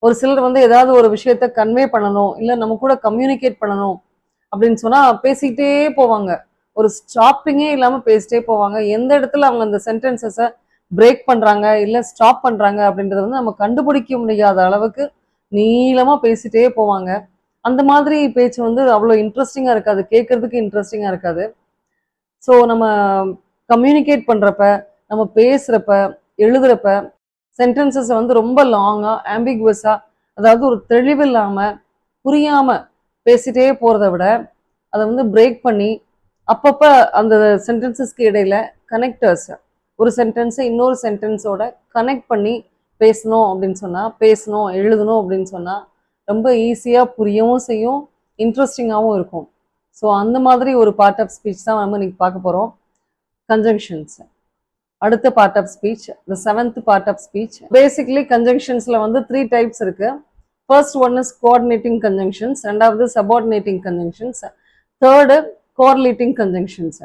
ஒரு சிலர் வந்து ஏதாவது ஒரு விஷயத்த கன்வே பண்ணணும், இல்ல நம்ம கூட கம்யூனிகேட் பண்ணணும் அப்படின்னு சொன்னா பேசிக்கிட்டே போவாங்க. ஒரு ஸ்டாப்பிங்கே இல்லாம பேசிட்டே போவாங்க. எந்த இடத்துல அவங்க அந்த சென்டென்சஸ பிரேக் பண்றாங்க, இல்ல ஸ்டாப் பண்றாங்க அப்படின்றத வந்து நம்ம கண்டுபிடிக்க முடியாத அளவுக்கு நீளமா பேசிட்டே போவாங்க. அந்த மாதிரி பேச்சு வந்து அவ்வளோ இன்ட்ரெஸ்டிங்கா இருக்காது. கேட்கறதுக்கு இன்ட்ரெஸ்டிங்கா இருக்காது. ஸோ நம்ம கம்யூனிகேட் பண்றப்ப, நம்ம பேசுறப்ப, எழுதுறப்ப சென்டென்சஸ வந்து ரொம்ப லாங்கா, ஆம்பிகுவஸா அதாவது ஒரு தெளிவில்லாம, புரியாம பேசிட்டே போறத விட, அத வந்து பிரேக் பண்ணி, அப்பப்ப அந்த சென்டென்சஸ்க்கு இடையில கனெக்டர்ஸ் ஒரு சென்டென்ஸ இன்னொரு சென்டென்ஸோட கனெக்ட் பண்ணி பேசணும் அப்படின்னு சொன்னா, பேசணும், எழுதணும் அப்படின்னு சொன்னா, ரொம்ப ஈஸியா புரியவும் செய்யும், இன்ட்ரெஸ்டிங்காவும் இருக்கும். ஸோ அந்த மாதிரி ஒரு பார்ட் ஆஃப் ஸ்பீச் தான் நம்ம இன்னைக்கு பார்க்க போறோம். கன்ஜங்ஷன்ஸ். அடுத்த part of speech, the seventh part of speech. Basically கன்ஜங்ஷன்ஸ்ல வந்து 3 டைப்ஸ் இருக்கு. First one is coordinating conjunctions, ரெண்டாவது subordinating conjunctions, third correlating conjunctions.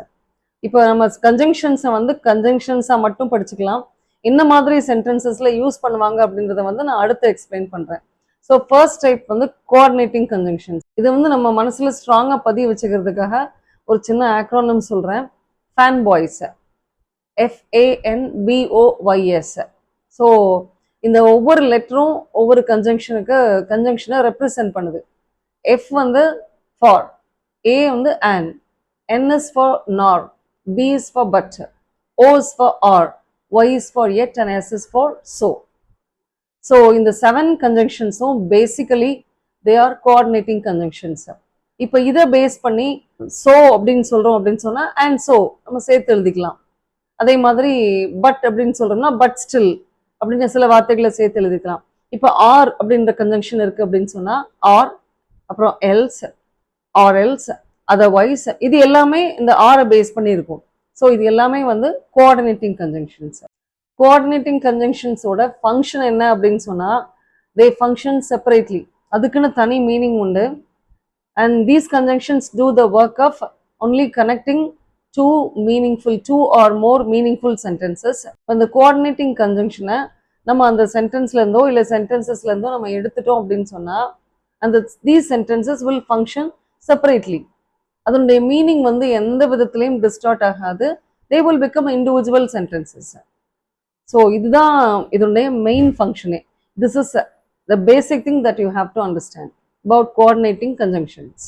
இப்போ நம்ம கன்ஜங்ஷன்ஸை வந்து கன்ஜங்ஷன்ஸா மட்டும் படிச்சுக்கலாம். என்ன மாதிரி சென்டென்சஸ்ல யூஸ் பண்ணுவாங்க அப்படின்றத வந்து நான் அடுத்து எக்ஸ்பிளைன் பண்றேன். ஸோ ஃபர்ஸ்ட் டைப் வந்து கோஆர்டினேட்டிங் கன்ஜங்ஷன்ஸ். இது வந்து நம்ம மனசுல ஸ்ட்ராங்கா பதிய வச்சுக்கிறதுக்காக ஒரு சின்ன ஆக்ரோனிம் சொல்றேன். Fan boys, FANBOYS. ஸோ இந்த ஒவ்வொரு லெட்டரும் ஒவ்வொரு கன்ஜங்ஷனை ரெப்ரசன்ட் பண்ணுது. எஃப் வந்து ஃபார், ஏ வந்து and, N is for nor, B is for but, O is for or, Y is for yet, and S is for so. So இந்த 7 conjunctionsம் basically they are coordinating conjunctions. இப்போ இதை base பண்ணி so அப்படின்னு சொல்றோம் அப்படின்னு சொன்னா and so நம்ம சேர்த்து எழுதிக்கலாம். அதே மாதிரி பட் அப்படின்னு சொல்றோம்னா பட் ஸ்டில் அப்படின்னு சில வார்த்தைகளை சேர்த்து எழுதிக்கலாம். இப்போ ஆர் அப்படின்ற கன்ஜங்ஷன் இருக்கு அப்படின்னு சொன்னா ஆர், அப்புறம் எல்ஸ், ஆர் எல்ஸ், அதர்வைஸ், இது எல்லாமே இந்த ஆரை பேஸ் பண்ணி இருக்கும். ஸோ இது எல்லாமே வந்து கோஆர்டினேட்டிங் கன்ஜங்ஷன்ஸ். கோஆர்டினேட்டிங் கன்ஜங்ஷன்ஸோட ஃபங்க்ஷன் என்ன அப்படின்னு சொன்னா தே ஃபங்க்ஷன் செப்பரேட்லி. அதுக்குன்னு தனி மீனிங் உண்டு. And these conjunctions do the work of only connecting two or more meaningful sentences. அந்த கோஆர்டினேட்டிங் கன்ஜங்ஷனை நம்ம அந்த சென்டென்ஸ்ல இருந்தோ இல்லை சென்டென்சஸ்ல இருந்தோ நம்ம எடுத்துட்டோம் அப்படின்னு சொன்னா அந்த these sentences will function separately. அதனுடைய மீனிங் வந்து எந்த விதத்திலையும் டிஸ்டார்ட் ஆகாது. They will become individual sentences. So இதுதான் இதனுடைய மெயின் ஃபங்க்ஷனே. This is the basic thing that you have to understand about coordinating conjunctions.